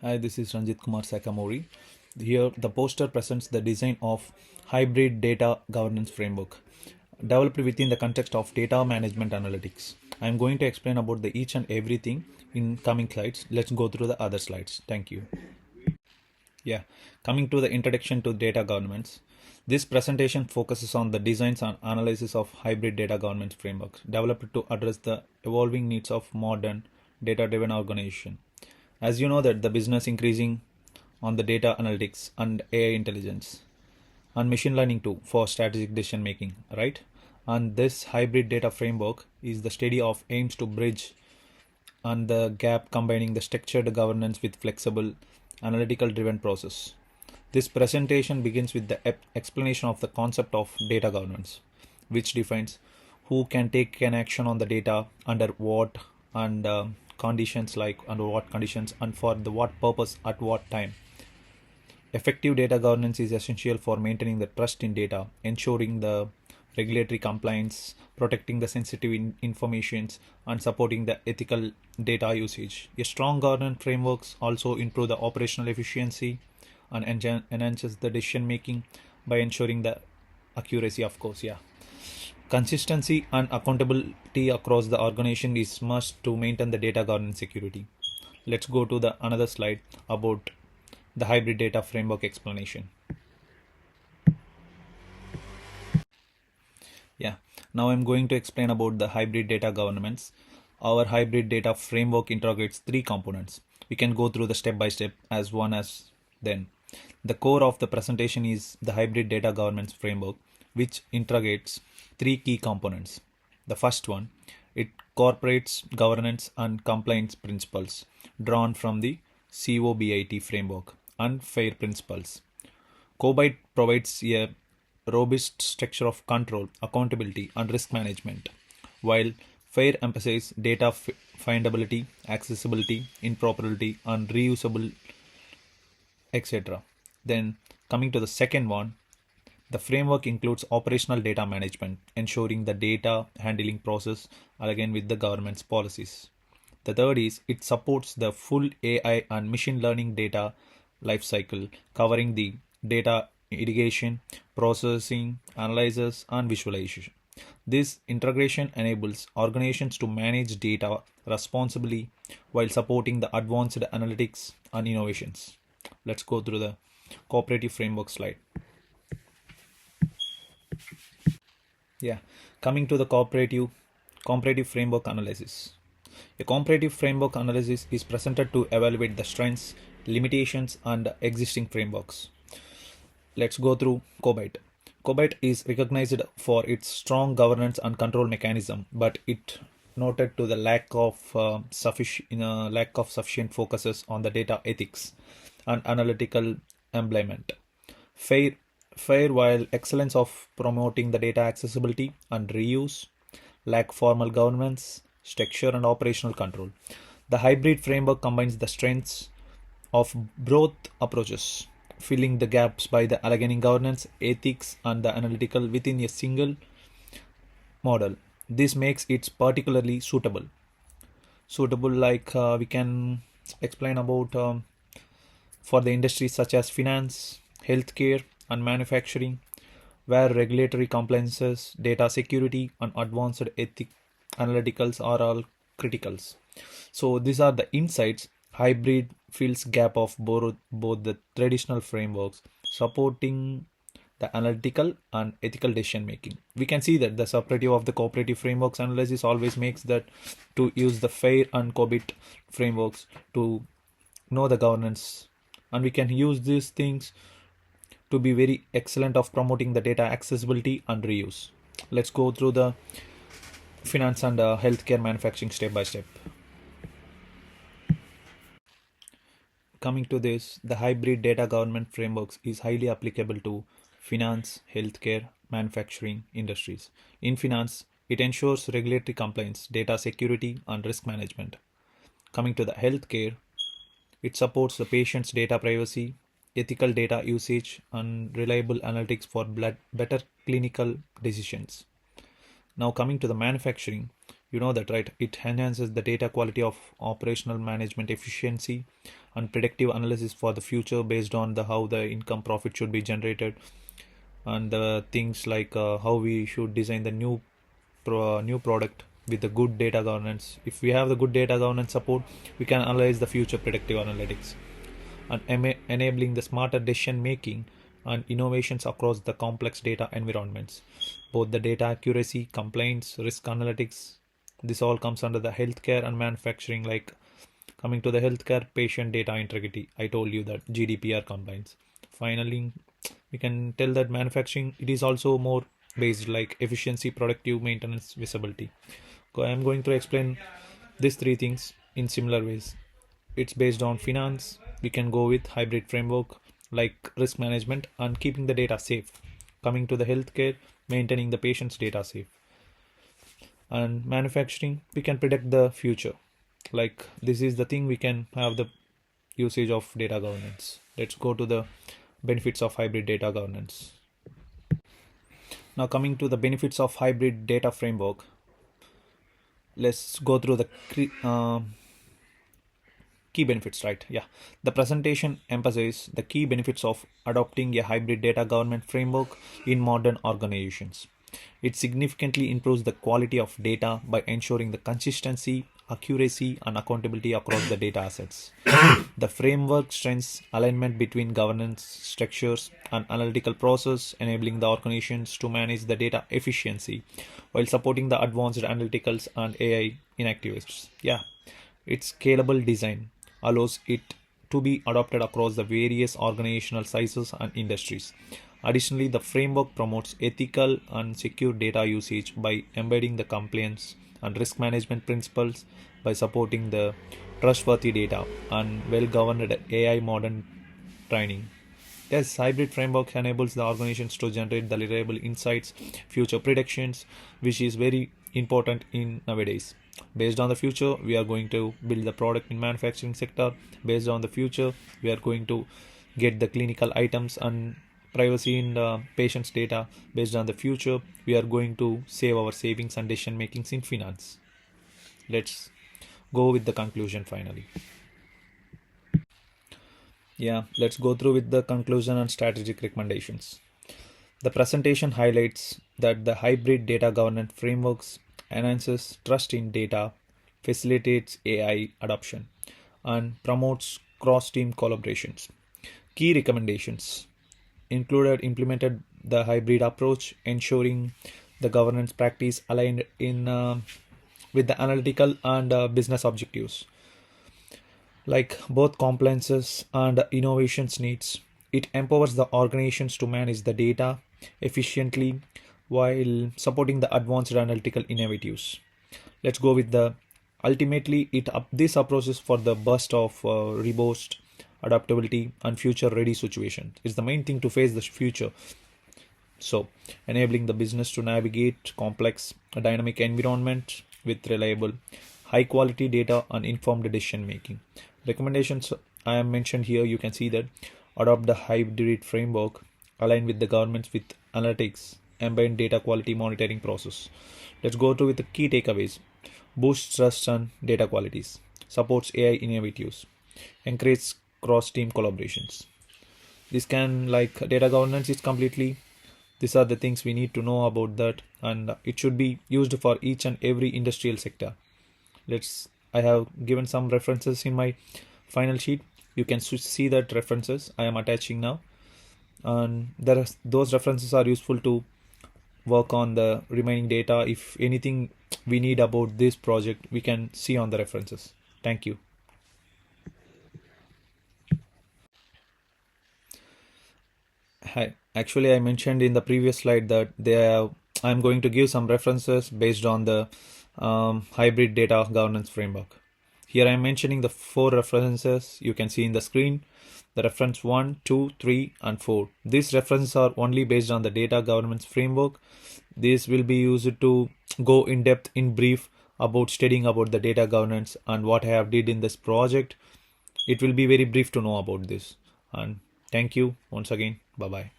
Hi, this is Ranjit Kumar Sakamori. Here, the poster presents the design of hybrid data governance framework developed within the context of data management analytics. I am going to explain about the each and everything in coming slides. Let's go through the other slides. Thank you. Yeah, coming to the introduction to data governance. This presentation focuses on the designs and analysis of hybrid data governance frameworks developed to address the evolving needs of modern data-driven organization. As you know that the business increasing on the data analytics and AI intelligence and machine learning too for strategic decision making, right? And this hybrid data framework is the study of aims to bridge and the gap combining the structured governance with flexible analytical driven process. This presentation begins with the explanation of the concept of data governance, which defines who can take an action on the data under what and conditions, like under what conditions and for the what purpose at what time. Effective data governance is essential for maintaining the trust in data, ensuring the regulatory compliance, protecting the sensitive informations, and supporting the ethical data usage. A strong governance frameworks also improve the operational efficiency and enhances the decision making by ensuring the accuracy, of course. Yeah, consistency and accountability across the organization is must to maintain the data governance security. Let's go to the another slide about the hybrid data framework explanation. Yeah, now I'm going to explain about the hybrid data governance. Our hybrid data framework integrates three components. We can go through the step by step as one as then. The core of the presentation is the hybrid data governance framework, which integrates three key components. The first one, it incorporates governance and compliance principles drawn from the COBIT framework and FAIR principles. COBIT provides a robust structure of control, accountability, and risk management, while FAIR emphasizes data findability, accessibility, interoperability, and reusable, etc. Then, coming to the second one, the framework includes operational data management, ensuring the data handling process align with the government's policies. The third is it supports the full AI and machine learning data lifecycle, covering the data irrigation, processing, analysis, and visualization. This integration enables organizations to manage data responsibly while supporting the advanced analytics and innovations. Let's go through the cooperative framework slide. Yeah, coming to the comparative framework analysis. A comparative framework analysis is presented to evaluate the strengths, limitations, and existing frameworks. Let's go through COBIT. COBIT is recognized for its strong governance and control mechanism, but it noted to the lack of sufficient focuses on the data ethics and analytical employment. FAIR, FAIR, while excellence of promoting the data accessibility and reuse, lack formal governance, structure, and operational control. The hybrid framework combines the strengths of both approaches, filling the gaps by the aligning governance, ethics, and the analytical within a single model. This makes it particularly suitable. Suitable, like we can explain about for the industries such as finance, healthcare, and manufacturing, where regulatory compliances, data security, and advanced ethic analyticals are all criticals. So these are the insights. Hybrid fills gap of both the traditional frameworks, supporting the analytical and ethical decision making. We can see that the separative of the cooperative frameworks analysis always makes that to use the FAIR and COBIT frameworks to know the governance, and we can use these things to be very excellent of promoting the data accessibility and reuse. Let's go through the finance and healthcare manufacturing step by step. Coming to this, the hybrid data government frameworks is highly applicable to finance, healthcare, manufacturing industries. In finance, it ensures regulatory compliance, data security, and risk management. Coming to the healthcare, it supports the patient's data privacy, ethical data usage, and reliable analytics for better clinical decisions. Now, coming to the manufacturing, you know that, right? It enhances the data quality of operational management efficiency and predictive analysis for the future based on the how the income profit should be generated, and the things like how we should design the new product with the good data governance. If we have the good data governance support, we can analyze the future predictive analytics and enabling the smarter decision making and innovations across the complex data environments. Both the data accuracy, compliance, risk analytics, this all comes under the healthcare and manufacturing. Like coming to the healthcare, patient data integrity, I told you that GDPR compliance. Finally, we can tell that manufacturing, it is also more based like efficiency, productive maintenance, visibility. I'm going to explain these three things in similar ways. It's based on finance. We can go with hybrid framework like risk management and keeping the data safe. Coming to the healthcare, maintaining the patient's data safe. And manufacturing, we can predict the future. Like this is the thing we can have the usage of data governance. Let's go to the benefits of hybrid data governance. Now coming to the benefits of hybrid data framework, let's go through the key benefits, right? Yeah, the presentation emphasizes the key benefits of adopting a hybrid data governance framework in modern organizations. It significantly improves the quality of data by ensuring the consistency, accuracy, and accountability across the data assets. The framework strengthens alignment between governance structures and analytical process, enabling the organizations to manage the data efficiency while supporting the advanced analyticals and AI in activists. Yeah, its scalable design allows it to be adopted across the various organizational sizes and industries. Additionally, the framework promotes ethical and secure data usage by embedding the compliance and risk management principles by supporting the trustworthy data and well-governed AI modern training. Yes, hybrid framework enables the organizations to generate the reliable insights, future predictions, which is very important in nowadays. Based on the future, we are going to build the product in manufacturing sector. Based on the future, we are going to get the clinical items and privacy in the patient's data. Based on the future, we are going to save our savings and decision makings in finance. Let's go with the conclusion finally. Yeah, let's go through with the conclusion and strategic recommendations. The presentation highlights that the hybrid data governance frameworks enhances trust in data, facilitates AI adoption, and promotes cross-team collaborations. Key recommendations implemented the hybrid approach, ensuring the governance practice aligned in with the analytical and business objectives. Like both compliances and innovations needs, it empowers the organizations to manage the data efficiently while supporting the advanced analytical innovatives. Let's go with the ultimately this approach is for the burst of robust adaptability and future ready situation. It's the main thing to face the future. So enabling the business to navigate complex dynamic environment with reliable high quality data and informed decision making. Recommendations I am mentioned here, you can see that adopt the hybrid framework, align with the governments with analytics, embed data quality monitoring process. Let's go through with the key takeaways. Boost trust and data qualities, supports AI innovatives, encourages cross-team collaborations. This can like data governance is completely, these are the things we need to know about that, and it should be used for each and every industrial sector. I have given some references in my final sheet. You can see that references I am attaching now, and those references are useful to work on the remaining data. If anything we need about this project, we can see on the references. Thank you. Hi. Actually, I mentioned in the previous slide that I'm going to give some references based on the hybrid data governance framework. Here I am mentioning the 4 references you can see in the screen. The reference 1, 2, 3, and 4. These references are only based on the data governance framework. This will be used to go in depth in brief about studying about the data governance and what I have did in this project. It will be very brief to know about this. And thank you once again. Bye bye.